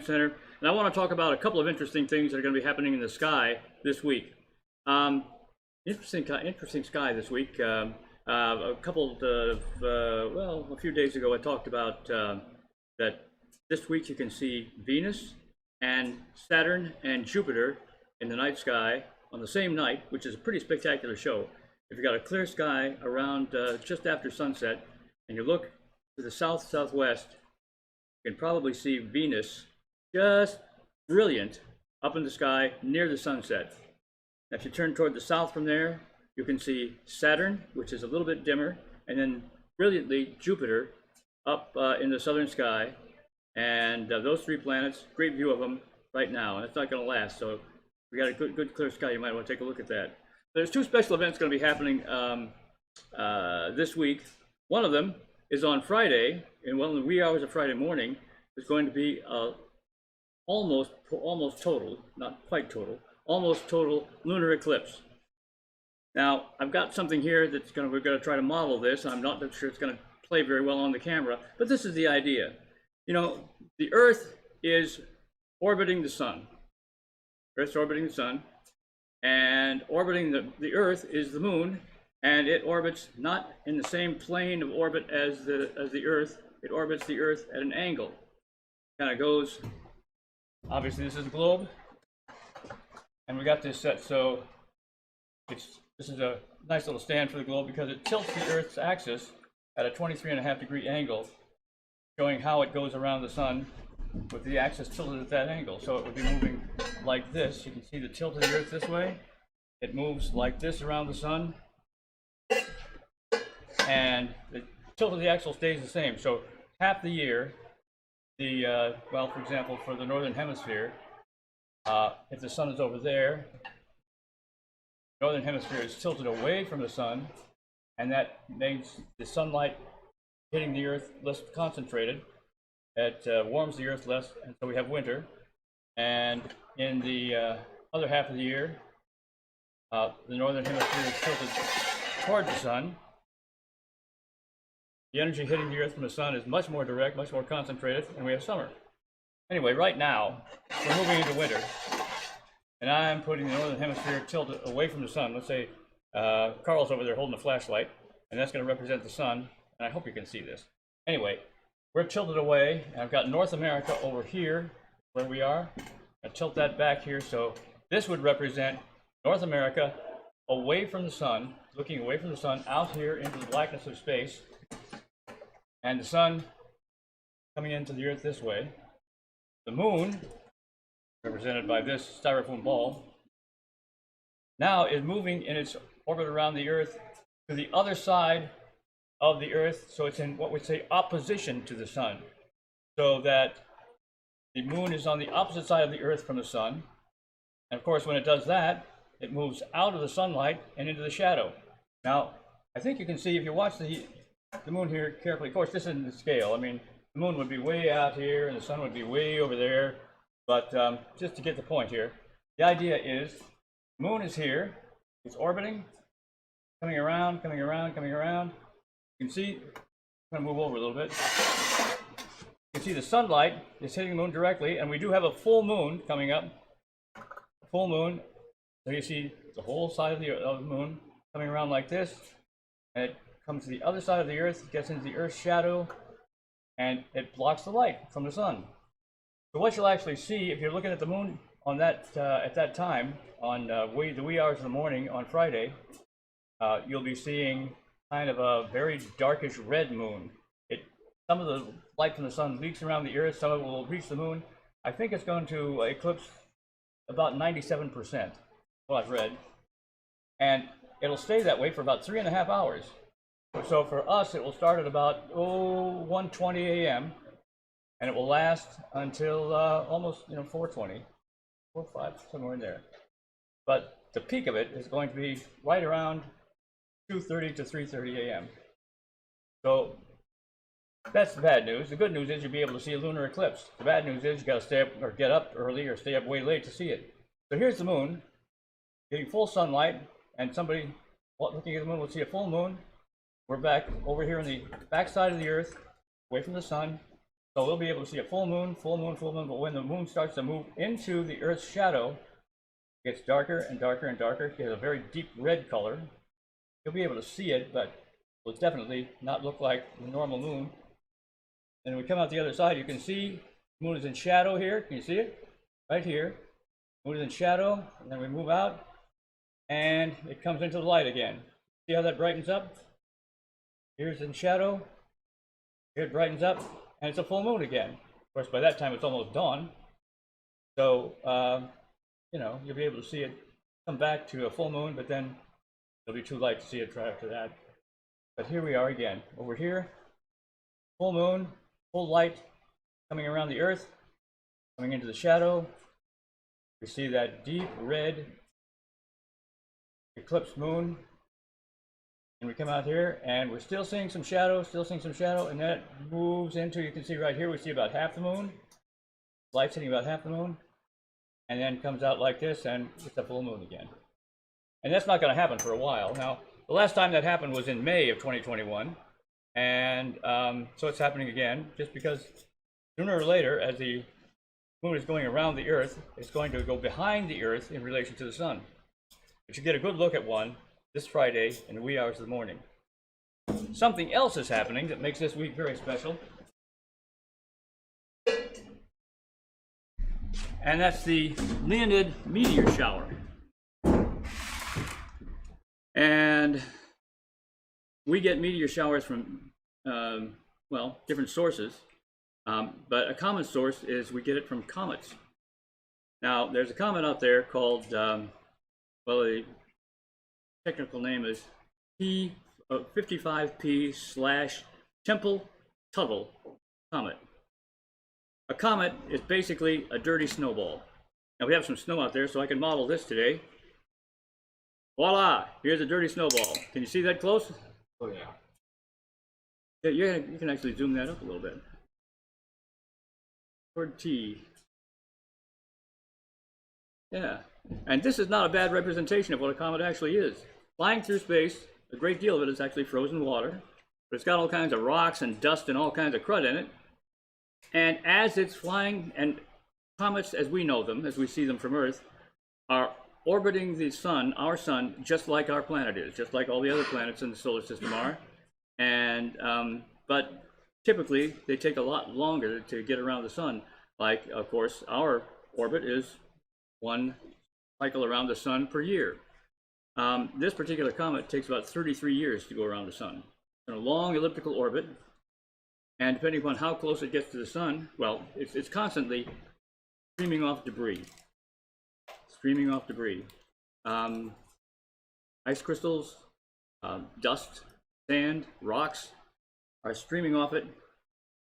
Center, and I want to talk about a couple of interesting things that are going to be happening in the sky this week. Interesting sky this week. A few days ago, I talked about that this week you can see Venus and Saturn and Jupiter in the night sky on the same night, which is a pretty spectacular show. If you've got a clear sky around just after sunset, and you look to the southwest, you can probably see Venus just brilliant up in the sky near the sunset. Now, if you turn toward the south from there, you can see Saturn, which is a little bit dimmer, and then brilliantly Jupiter up in the southern sky. And those three planets, great view of them right now, and it's not going to last. So if we got a good clear sky, you might want to take a look at that. There's two special events going to be happening this week. One of them is on Friday, in one of the wee hours of Friday morning. There's going to be almost total, not quite total, almost total lunar eclipse. Now, I've got something here that's we're going to try to model this. I'm not sure it's going to play very well on the camera, but this is the idea. You know, the Earth is orbiting the sun. Earth's orbiting the sun, and orbiting the Earth is the moon, and it orbits not in the same plane of orbit as the Earth. It orbits the Earth at an angle. Kind of goes, obviously this is a globe, and we got this set so this is a nice little stand for the globe because it tilts the Earth's axis at a 23.5-degree angle, showing how it goes around the sun with the axis tilted at that angle. So it would be moving like this. You can see the tilt of the Earth this way. It moves like this around the sun, and the tilt of the axle stays the same. So half the year, well, for example, for the northern hemisphere, if the sun is over there, the northern hemisphere is tilted away from the sun, and that makes the sunlight hitting the Earth less concentrated. It warms the Earth less, and so we have winter. And in the other half of the year, the northern hemisphere is tilted toward the sun. The energy hitting the Earth from the sun is much more direct, much more concentrated, and we have summer. Anyway, right now, we're moving into winter, and I'm putting the northern hemisphere tilted away from the sun. Let's say Carl's over there holding a flashlight, and that's going to represent the sun, and I hope you can see this. Anyway, we're tilted away, and I've got North America over here, where we are. I tilt that back here, so this would represent North America away from the sun, looking away from the sun, out here into the blackness of space, and the sun coming into the Earth this way. The moon, represented by this styrofoam ball, now is moving in its orbit around the Earth to the other side of the Earth, so it's in what we say opposition to the sun, so that the moon is on the opposite side of the Earth from the sun. And of course, when it does that, it moves out of the sunlight and into the shadow. Now, I think you can see if you watch the moon here carefully. Of course, this isn't the scale. I mean, the moon would be way out here and the sun would be way over there. But just to get the point here, the idea is the moon is here. It's orbiting, coming around, coming around, coming around. You can see, I'm going to move over a little bit. You can see the sunlight is hitting the moon directly, and we do have a full moon coming up. A full moon. So you see the whole side of the moon coming around like this, and it comes to the other side of the Earth, gets into the Earth's shadow, and it blocks the light from the sun. So what you'll actually see if you're looking at the moon on that at that time, on the wee hours of the morning on Friday, you'll be seeing kind of a very darkish red moon. Some of the light from the sun leaks around the Earth, some of it will reach the moon. I think it's going to eclipse about 97%, what I've read. And it'll stay that way for about 3.5 hours. So for us, it will start at about 1:20 a.m. and it will last until almost 4:20, 4:05, somewhere in there. But the peak of it is going to be right around 2:30 to 3:30 a.m. So that's the bad news. The good news is you'll be able to see a lunar eclipse. The bad news is you got to stay up or get up early or stay up way late to see it. So here's the moon, getting full sunlight, and somebody looking at the moon will see a full moon. We're back over here on the back side of the Earth, away from the sun, So we'll be able to see a full moon, full moon, full moon, but when the moon starts to move into the Earth's shadow, it gets darker and darker and darker. It has a very deep red color. You'll be able to see it, but it will definitely not look like the normal moon. And when we come out the other side, you can see the moon is in shadow here. Can you see it? Right here. The moon is in shadow, and then we move out, and it comes into the light again. See how that brightens up? Here's in shadow. Here it brightens up, and it's a full moon again. Of course, by that time it's almost dawn. So, you know, you'll be able to see it come back to a full moon, but then it'll be too light to see it right after that. But here we are again. Over here, full moon, full light coming around the Earth, coming into the shadow. We see that deep red eclipse moon. And we come out here and we're still seeing some shadow, and then it moves into, you can see right here, we see about half the moon. Light's hitting about half the moon, and then comes out like this, and it's a full moon again. And that's not going to happen for a while. Now, the last time that happened was in May of 2021, and so it's happening again, just because sooner or later, as the moon is going around the Earth, it's going to go behind the Earth in relation to the sun. But you get a good look at one this Friday in the wee hours of the morning. Something else is happening that makes this week very special. And that's the Leonid meteor shower. And we get meteor showers from, well, different sources. But a common source is we get it from comets. Now, there's a comet out there called, well, the technical name is P55P/Temple-Tuttle comet. A comet is basically a dirty snowball. Now we have some snow out there, so I can model this today. Voila! Here's a dirty snowball. Can you see that close? Oh yeah. Yeah, you can actually zoom that up a little bit. Toward T. Yeah, and this is not a bad representation of what a comet actually is. Flying through space, a great deal of it is actually frozen water, but it's got all kinds of rocks and dust and all kinds of crud in it. And as it's flying, and comets as we know them, as we see them from Earth, are orbiting the sun, our sun, just like our planet is, just like all the other planets in the solar system are. And but typically they take a lot longer to get around the sun. Like, of course, our orbit is one cycle around the sun per year. This particular comet takes about 33 years to go around the sun. In a long elliptical orbit, and depending upon how close it gets to the sun, well, it's constantly streaming off debris. Streaming off debris. Ice crystals, dust, sand, rocks are streaming off it,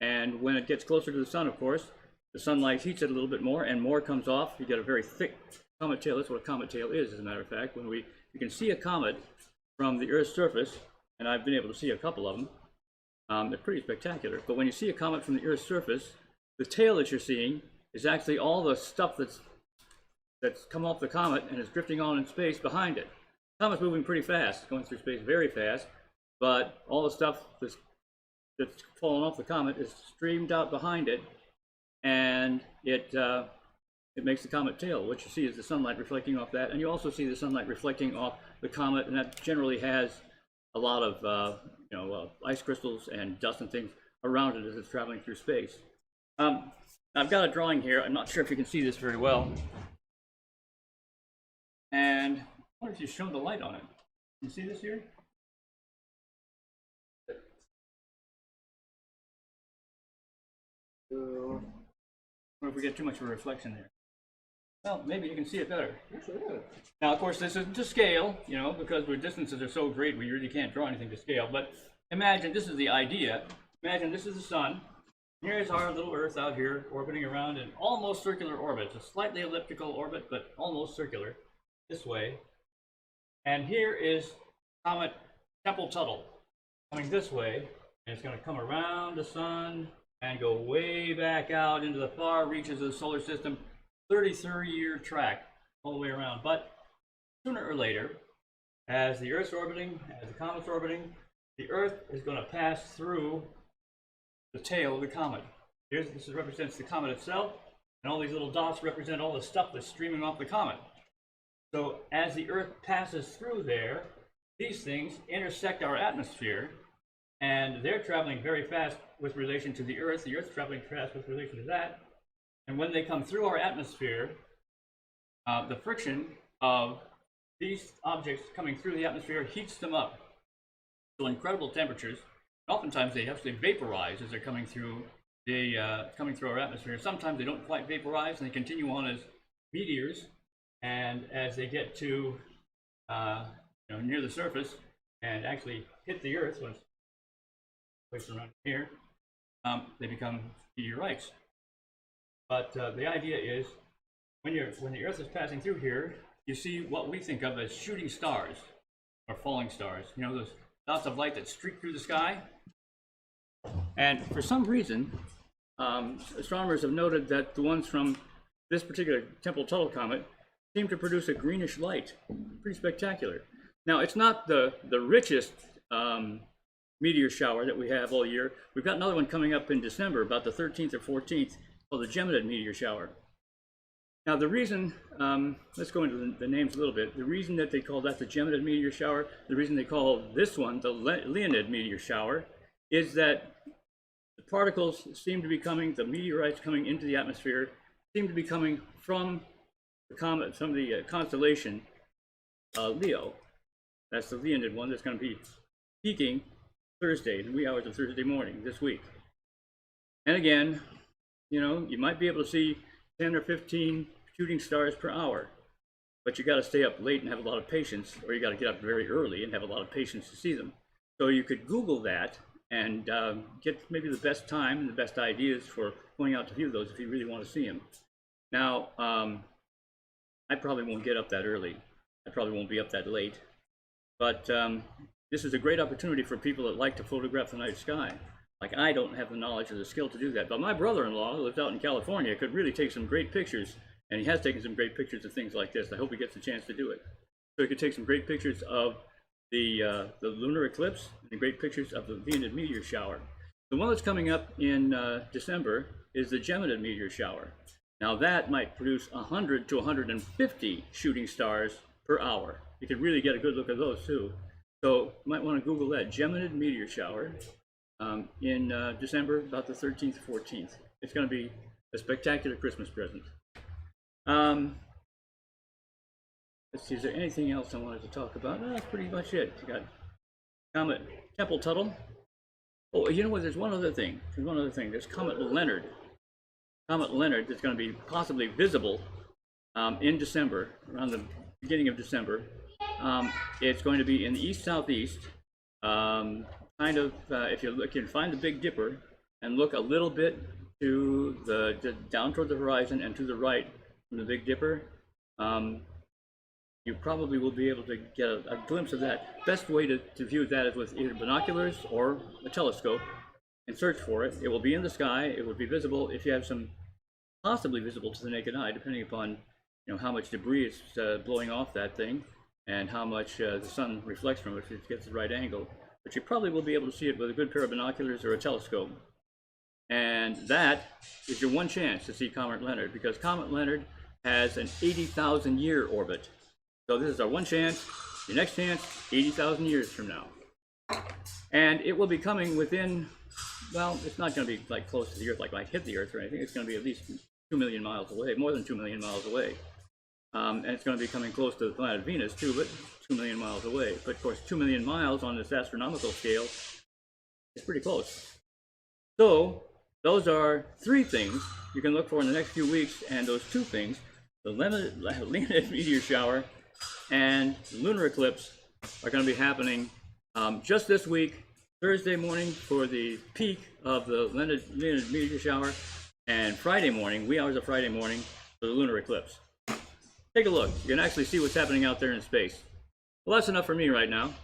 and when it gets closer to the sun, of course, the sunlight heats it a little bit more, and more comes off. You get a very thick comet tail. That's what a comet tail is, as a matter of fact. When you can see a comet from the Earth's surface, and I've been able to see a couple of them. They're pretty spectacular. But when you see a comet from the Earth's surface, the tail that you're seeing is actually all the stuff that's come off the comet and is drifting on in space behind it. The comet's moving pretty fast, going through space very fast, but all the stuff that's fallen off the comet is streamed out behind it, and it makes the comet tail. What you see is the sunlight reflecting off that, and you also see the sunlight reflecting off the comet, and that generally has a lot of ice crystals and dust and things around it as it's traveling through space. I've got a drawing here. I'm not sure if you can see this very well. And I wonder if you show the light on it. Can you see this here? I wonder if we get too much of a reflection there. Well, maybe you can see it better. Now, of course, this isn't to scale, because the distances are so great, we really can't draw anything to scale. But imagine, this is the idea. Imagine this is the sun. Here's our little Earth out here, orbiting around in almost circular orbit. It's a slightly elliptical orbit, but almost circular, this way. And here is Comet Temple-Tuttle coming this way, and it's going to come around the sun and go way back out into the far reaches of the solar system. 33-year track all the way around. But sooner or later, as the Earth's orbiting, as the comet's orbiting, the Earth is going to pass through the tail of the comet. This represents the comet itself, and all these little dots represent all the stuff that's streaming off the comet. So as the Earth passes through there, these things intersect our atmosphere, and they're traveling very fast with relation to the Earth's traveling fast with relation to that. And when they come through our atmosphere, the friction of these objects coming through the atmosphere heats them up to incredible temperatures. Oftentimes they actually vaporize as they're coming through our atmosphere. Sometimes they don't quite vaporize and they continue on as meteors. And as they get to near the surface and actually hit the Earth, when it's placed around here, they become meteorites. But the idea is, when the Earth is passing through here, you see what we think of as shooting stars or falling stars. You know, those dots of light that streak through the sky. And for some reason, astronomers have noted that the ones from this particular Tempel-Tuttle comet seem to produce a greenish light. Pretty spectacular. Now, it's not the richest meteor shower that we have all year. We've got another one coming up in December, about the 13th or 14th, called the Geminid meteor shower. Now, the reason, let's go into the names a little bit. The reason that they call that the Geminid meteor shower, the reason they call this one the Leonid meteor shower, is that the particles seem to be coming, the meteorites coming into the atmosphere, seem to be coming from the comet, from the constellation Leo. That's the Leonid one that's going to be peaking Thursday, the wee hours of Thursday morning this week. And again, you know, you might be able to see 10 or 15 shooting stars per hour, but you got to stay up late and have a lot of patience, or you got to get up very early and have a lot of patience to see them. So you could Google that and get maybe the best time and the best ideas for going out to view those if you really want to see them. Now, I probably won't get up that early. I probably won't be up that late. But this is a great opportunity for people that like to photograph the night sky. Like, I don't have the knowledge or the skill to do that. But my brother-in-law, who lives out in California, could really take some great pictures. And he has taken some great pictures of things like this. I hope he gets a chance to do it. So he could take some great pictures of the lunar eclipse and great pictures of the Leonid meteor shower. The one that's coming up in December is the Geminid meteor shower. Now that might produce 100 to 150 shooting stars per hour. You could really get a good look at those too. So you might want to Google that, Geminid meteor shower, in December, about the 13th, 14th. It's going to be a spectacular Christmas present. Let's see, is there anything else I wanted to talk about? No, that's pretty much it. You got Comet Tempel-Tuttle. Oh, you know what? There's one other thing. There's Comet Leonard. Comet Leonard that's going to be possibly visible in December, around the beginning of December. It's going to be in the east-southeast. Kind of, if you can find the Big Dipper and look a little bit to down toward the horizon and to the right from the Big Dipper, you probably will be able to get a glimpse of that. Best way to view that is with either binoculars or a telescope and search for it. It will be in the sky. It will be visible if you have some, possibly visible to the naked eye, depending upon how much debris is blowing off that thing and how much the sun reflects from it if it gets the right angle. But you probably will be able to see it with a good pair of binoculars or a telescope. And that is your one chance to see Comet Leonard, because Comet Leonard has an 80,000 year orbit. So this is our one chance. Your next chance, 80,000 years from now. And it will be coming within, well, it's not going to be like close to the Earth, like might hit the Earth or anything. It's going to be at least 2 million miles away, more than 2 million miles away. And it's going to be coming close to the planet Venus too, but 2 million miles away. But of course, 2 million miles on this astronomical scale is pretty close. So those are three things you can look for in the next few weeks, and those two things, the Leonid meteor shower and the lunar eclipse, are going to be happening just this week, Thursday morning for the peak of the Leonid meteor shower, and Friday morning, wee hours of Friday morning, for the lunar eclipse. Take a look. You can actually see what's happening out there in space. Well, that's enough for me right now.